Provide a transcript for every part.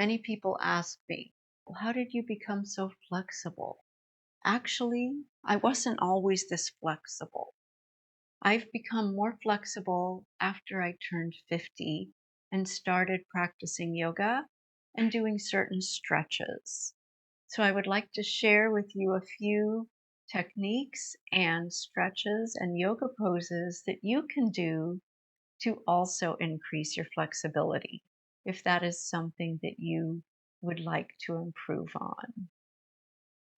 Many people ask me, well, how did you become so flexible? Actually, I wasn't always this flexible. I've become more flexible after I turned 50 and started practicing yoga and doing certain stretches. So I would like to share with you a few techniques and stretches and yoga poses that you can do to also increase your flexibility, if that is something that you would like to improve on.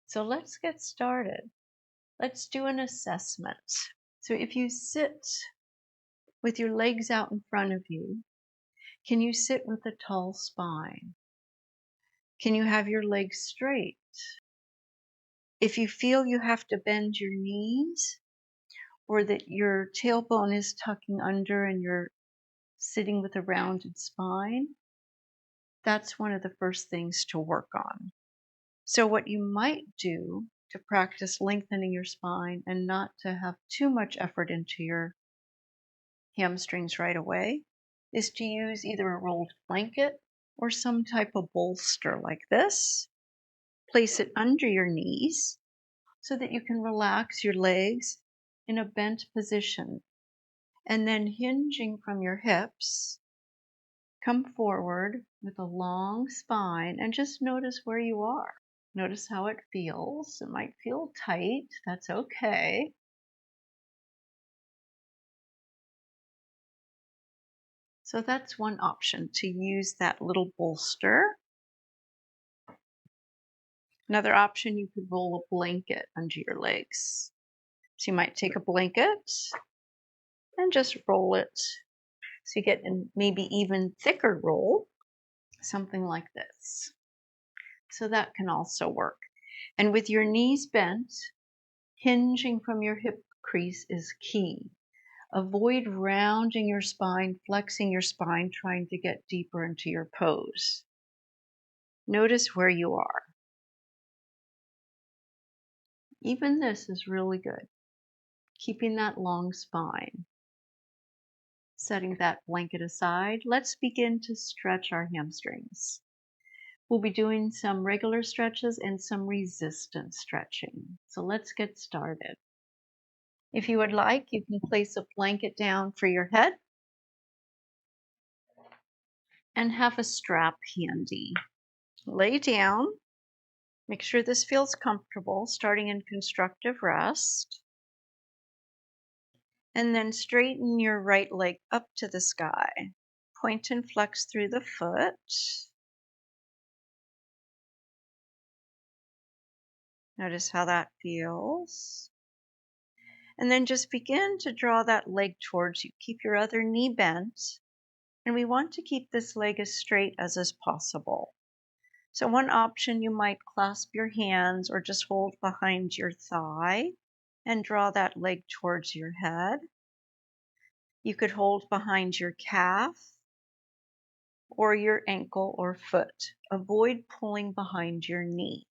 So let's get started. Let's do an assessment. So if you sit with your legs out in front of you, can you sit with a tall spine? Can you have your legs straight? If you feel you have to bend your knees or that your tailbone is tucking under and you're sitting with a rounded spine, that's one of the first things to work on. So what you might do to practice lengthening your spine and not to have too much effort into your hamstrings right away is to use either a rolled blanket or some type of bolster like this. Place it under your knees so that you can relax your legs in a bent position. And then hinging from your hips, come forward with a long spine and just notice where you are. Notice how it feels. It might feel tight. That's okay. So that's one option, to use that little bolster. Another option, you could roll a blanket under your legs. So you might take a blanket and just roll it so you get a maybe even thicker roll, something like this. So that can also work. And with your knees bent, hinging from your hip crease is key. Avoid rounding your spine, flexing your spine, trying to get deeper into your pose. Notice where you are. Even this is really good. Keeping that long spine. Setting that blanket aside, let's begin to stretch our hamstrings. We'll be doing some regular stretches and some resistance stretching. So let's get started. If you would like, you can place a blanket down for your head and have a strap handy. Lay down. Make sure this feels comfortable, starting in constructive rest. And then straighten your right leg up to the sky. Point and flex through the foot. Notice how that feels. And then just begin to draw that leg towards you. Keep your other knee bent. And we want to keep this leg as straight as is possible. So one option, you might clasp your hands or just hold behind your thigh and draw that leg towards your head. You could hold behind your calf or your ankle or foot. Avoid pulling behind your knee.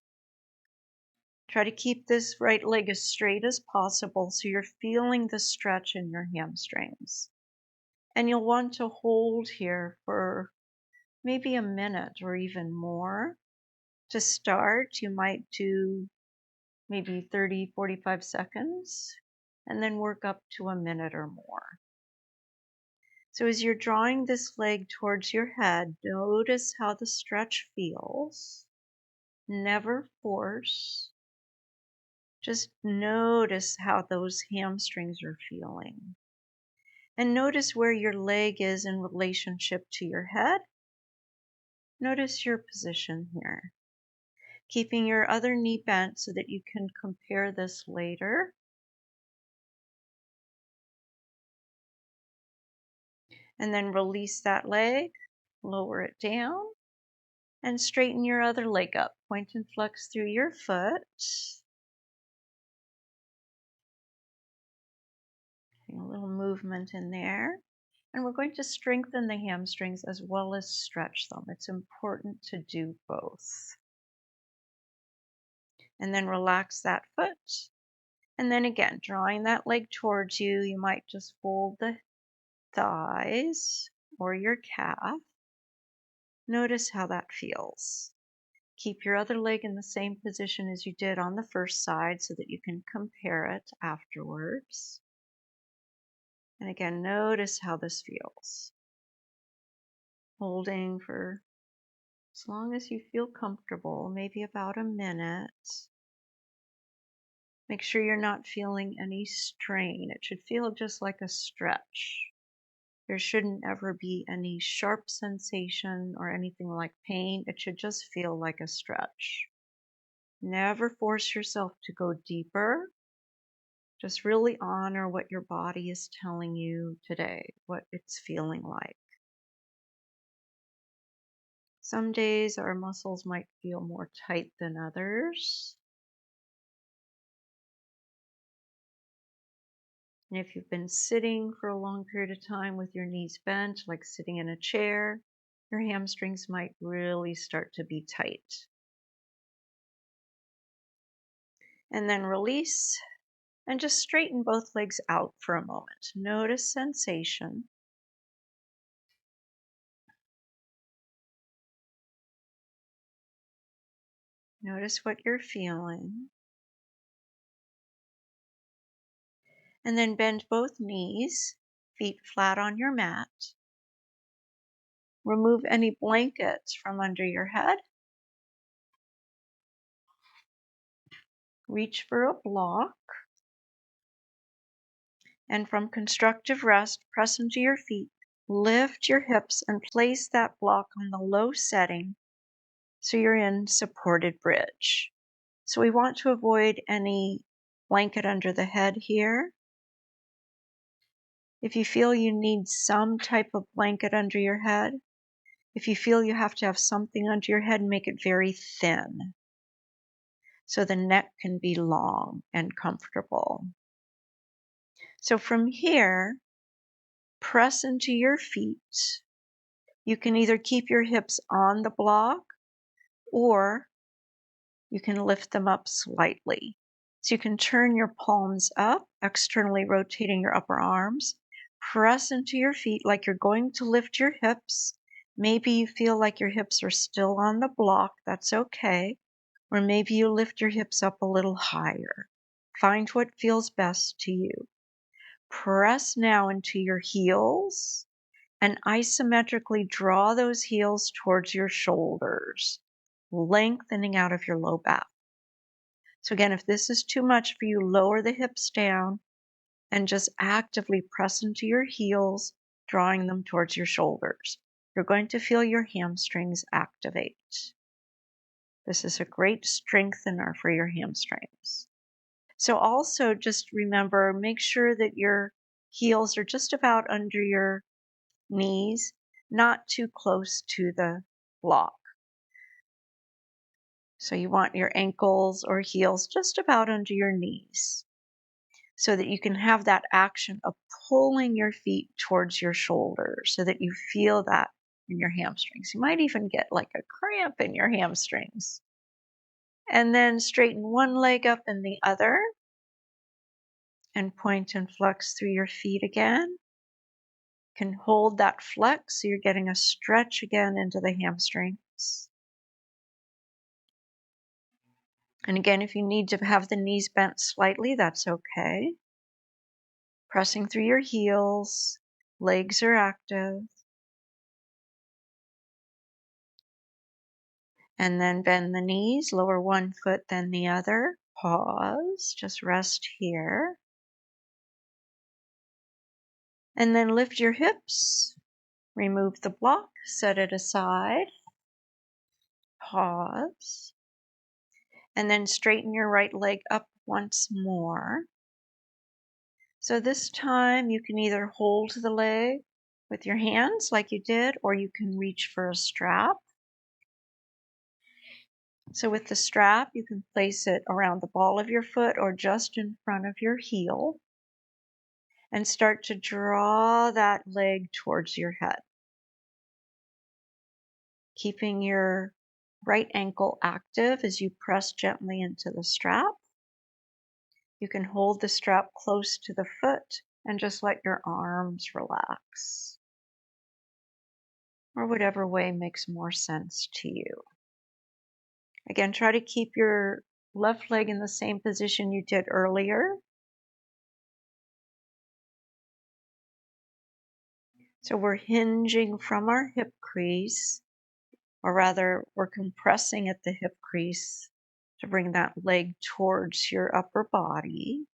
Try to keep this right leg as straight as possible so you're feeling the stretch in your hamstrings. And you'll want to hold here for maybe a minute or even more. To start, you might do maybe 30, 45 seconds, and then work up to a minute or more. So as you're drawing this leg towards your head, notice how the stretch feels. Never force. Just notice how those hamstrings are feeling. And notice where your leg is in relationship to your head. Notice your position here. Keeping your other knee bent so that you can compare this later. And then release that leg, lower it down, and straighten your other leg up. Point and flex through your foot. A little movement in there. And we're going to strengthen the hamstrings as well as stretch them. It's important to do both. And then relax that foot. And then again, drawing that leg towards you, you might just fold the thighs or your calf. Notice how that feels. Keep your other leg in the same position as you did on the first side so that you can compare it afterwards. And again, notice how this feels. Holding for as long as you feel comfortable, maybe about a minute. Make sure you're not feeling any strain. It should feel just like a stretch. There shouldn't ever be any sharp sensation or anything like pain. It should just feel like a stretch. Never force yourself to go deeper. Just really honor what your body is telling you today, what it's feeling like. Some days our muscles might feel more tight than others. And if you've been sitting for a long period of time with your knees bent, like sitting in a chair, your hamstrings might really start to be tight. And then release and just straighten both legs out for a moment. Notice sensation. Notice what you're feeling. And then bend both knees, feet flat on your mat. Remove any blankets from under your head. Reach for a block. And from constructive rest, press into your feet. Lift your hips and place that block on the low setting so you're in supported bridge. So we want to avoid any blanket under the head here. If you feel you need some type of blanket under your head, if you feel you have to have something under your head, make it very thin so the neck can be long and comfortable. So from here, press into your feet. You can either keep your hips on the block or you can lift them up slightly. So you can turn your palms up, externally rotating your upper arms. Press into your feet like you're going to lift your hips. Maybe you feel like your hips are still on the block. That's okay. Or maybe you lift your hips up a little higher. Find what feels best to you. Press now into your heels and isometrically draw those heels towards your shoulders, lengthening out of your low back. So again, if this is too much for you, lower the hips down and just actively press into your heels, drawing them towards your shoulders. You're going to feel your hamstrings activate. This is a great strengthener for your hamstrings. So also just remember, make sure that your heels are just about under your knees, not too close to the block. So you want your ankles or heels just about under your knees so that you can have that action of pulling your feet towards your shoulders so that you feel that in your hamstrings. You might even get like a cramp in your hamstrings. And then straighten one leg up and the other and point and flex through your feet again. You can hold that flex so you're getting a stretch again into the hamstrings. And again, if you need to have the knees bent slightly, that's okay. Pressing through your heels, legs are active. And then bend the knees, lower one foot, then the other. Pause, just rest here. And then lift your hips, remove the block, set it aside. Pause. And then straighten your right leg up once more. So this time you can either hold the leg with your hands like you did, or you can reach for a strap. So with the strap, you can place it around the ball of your foot or just in front of your heel and start to draw that leg towards your head. Keeping your right ankle active as you press gently into the strap. You can hold the strap close to the foot and just let your arms relax. or whatever way makes more sense to you. Again, try to keep your left leg in the same position you did earlier. So we're hinging from our hip crease, or rather, we're compressing at the hip crease to bring that leg towards your upper body.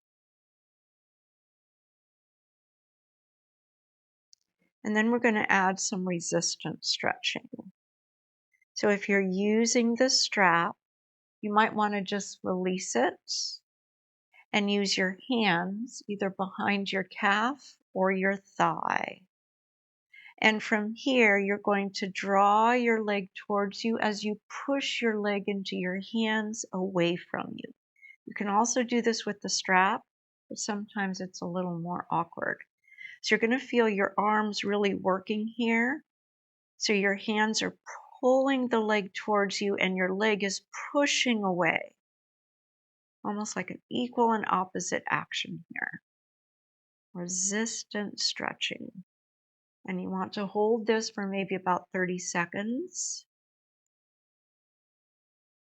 And then we're going to add some resistance stretching. So if you're using the strap, you might want to just release it and use your hands either behind your calf or your thigh. And from here, you're going to draw your leg towards you as you push your leg into your hands away from you. You can also do this with the strap, but sometimes it's a little more awkward. So you're going to feel your arms really working here. So your hands are pulling the leg towards you and your leg is pushing away. Almost like an equal and opposite action here. Resistant stretching. And you want to hold this for maybe about 30 seconds.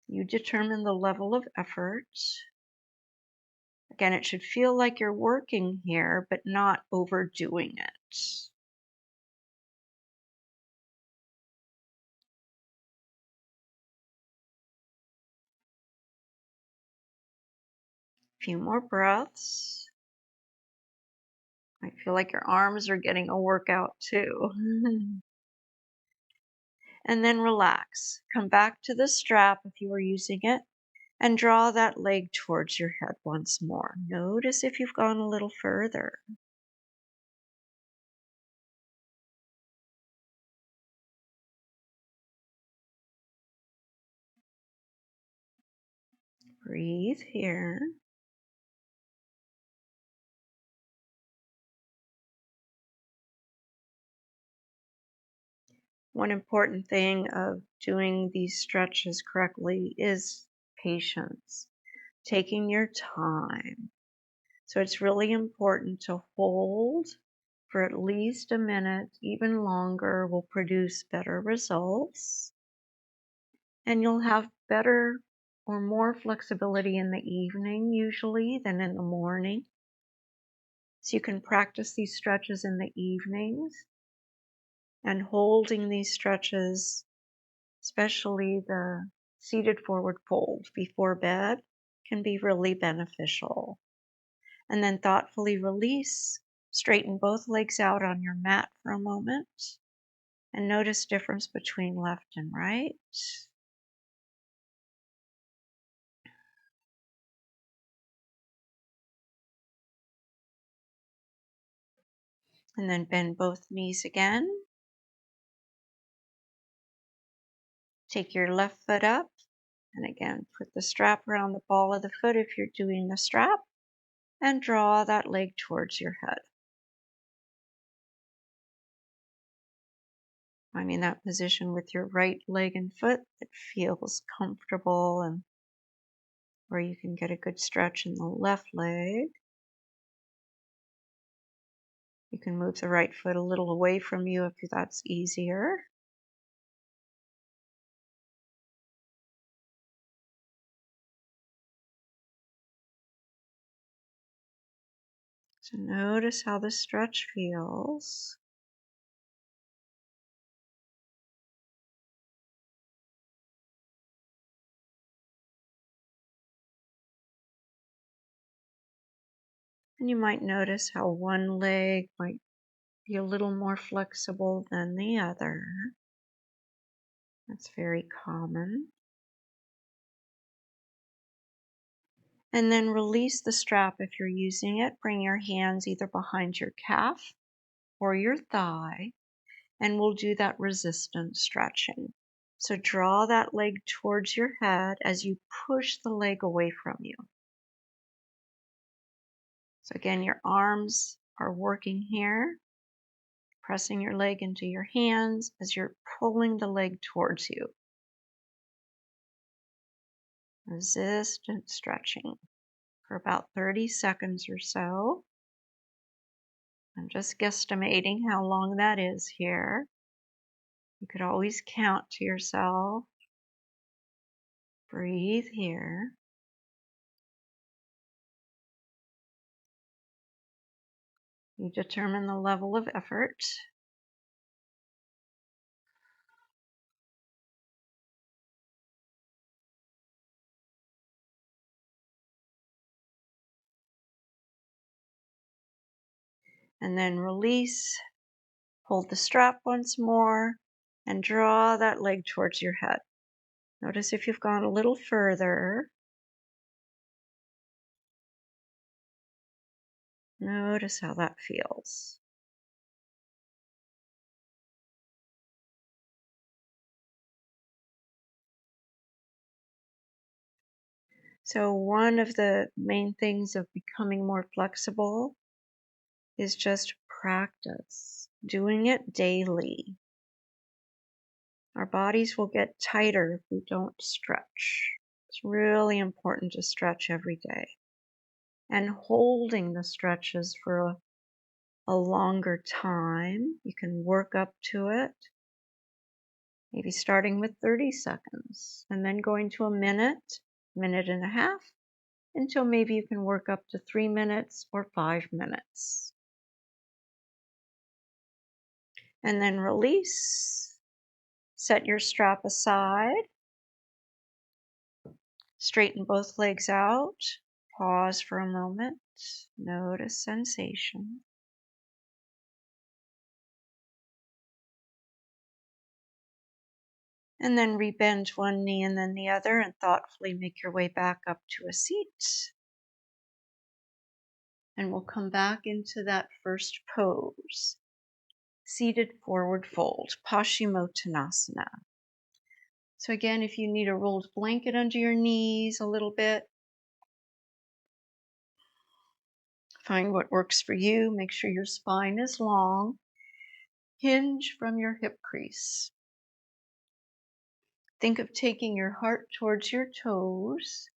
You determine the level of effort. Again, it should feel like you're working here, but not overdoing it. A few more breaths. I feel like your arms are getting a workout too. And then relax. Come back to the strap if you were using it and draw that leg towards your head once more. Notice if you've gone a little further. Breathe here. One important thing of doing these stretches correctly is patience, taking your time. So it's really important to hold for at least a minute. Even longer will produce better results. And you'll have better or more flexibility in the evening usually than in the morning. So you can practice these stretches in the evenings, and holding these stretches, especially the seated forward fold before bed, can be really beneficial. And then thoughtfully release, straighten both legs out on your mat for a moment, and notice difference between left and right. And then bend both knees again. Take your left foot up, and again, put the strap around the ball of the foot if you're doing the strap, and draw that leg towards your head. Finding that position with your right leg and foot that feels comfortable and where you can get a good stretch in the left leg. You can move the right foot a little away from you if that's easier. So notice how the stretch feels. And you might notice how one leg might be a little more flexible than the other. That's very common. And then release the strap if you're using it. Bring your hands either behind your calf or your thigh, and we'll do that resistance stretching. So draw that leg towards your head as you push the leg away from you. So again, your arms are working here, pressing your leg into your hands as you're pulling the leg towards you. Resistant stretching for about 30 seconds or so. I'm just guesstimating how long that is here. You could always count to yourself. Breathe here. You determine the level of effort. And then release. Hold the strap once more and draw that leg towards your head. Notice if you've gone a little further. Notice how that feels. So one of the main things of becoming more flexible is just practice, doing it daily. Our bodies will get tighter if we don't stretch. It's really important to stretch every day. And holding the stretches for a longer time, you can work up to it. Maybe starting with 30 seconds and then going to a minute, minute and a half, until maybe you can work up to 3 minutes or 5 minutes. And then release. Set your strap aside. Straighten both legs out. Pause for a moment. Notice sensation. And then rebend one knee and then the other and thoughtfully make your way back up to a seat. And we'll come back into that first pose. Seated forward fold, Paschimottanasana. So again, if you need a rolled blanket under your knees a little bit, find what works for you. Make sure your spine is long. Hinge from your hip crease. Think of taking your heart towards your toes.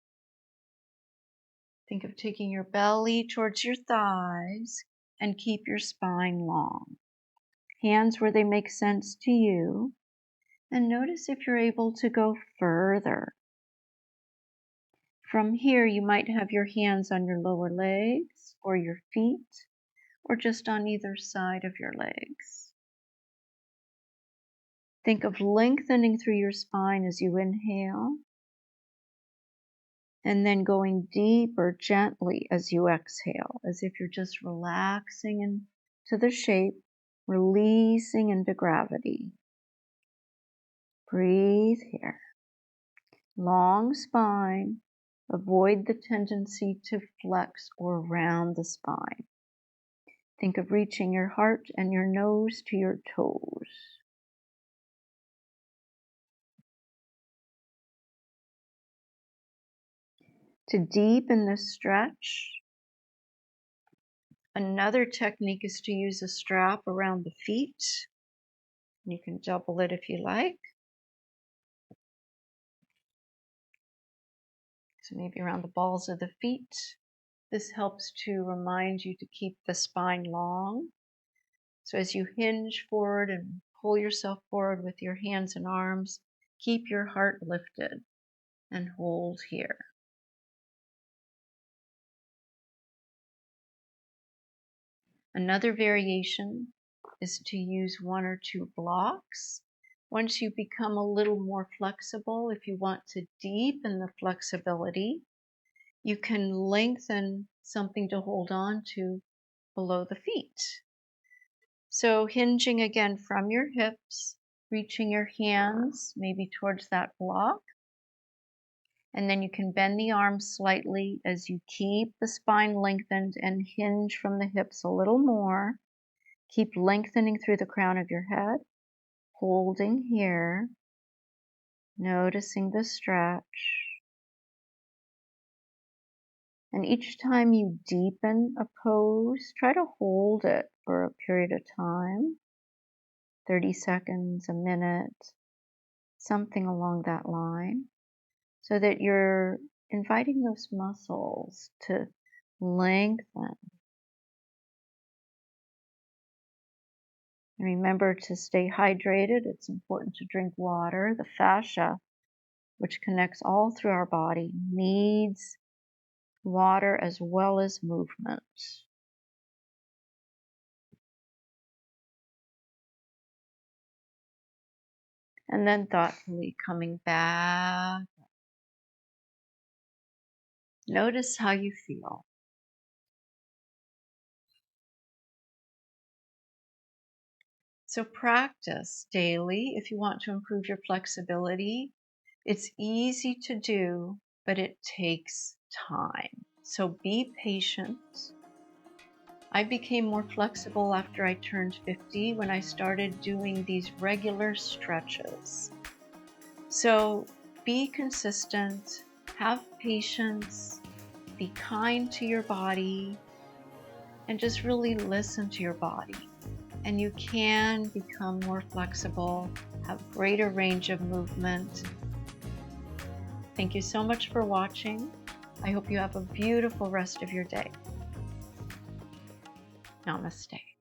Think of taking your belly towards your thighs and keep your spine long. Hands where they make sense to you. And notice if you're able to go further. From here, you might have your hands on your lower legs or your feet or just on either side of your legs. Think of lengthening through your spine as you inhale and then going deeper gently as you exhale, as if you're just relaxing into the shape, releasing into gravity. Breathe here. Long spine. Avoid the tendency to flex or round the spine. Think of reaching your heart and your nose to your toes. To deepen the stretch, another technique is to use a strap around the feet. You can double it if you like. So maybe around the balls of the feet. This helps to remind you to keep the spine long. So as you hinge forward and pull yourself forward with your hands and arms, keep your heart lifted and hold here. Another variation is to use 1 or 2 blocks. Once you become a little more flexible, if you want to deepen the flexibility, you can lengthen something to hold on to below the feet. So hinging again from your hips, reaching your hands maybe towards that block. And then you can bend the arms slightly as you keep the spine lengthened and hinge from the hips a little more. Keep lengthening through the crown of your head, holding here, noticing the stretch. And each time you deepen a pose, try to hold it for a period of time, 30 seconds, a minute, something along that line, so that you're inviting those muscles to lengthen. And remember to stay hydrated. It's important to drink water. The fascia, which connects all through our body, needs water as well as movement. And then thoughtfully coming back. Notice how you feel. So practice daily if you want to improve your flexibility. It's easy to do, but it takes time. So be patient. I became more flexible after I turned 50 when I started doing these regular stretches. So be consistent, have patience, be kind to your body, and just really listen to your body. And you can become more flexible, have greater range of movement. Thank you so much for watching. I hope you have a beautiful rest of your day. Namaste.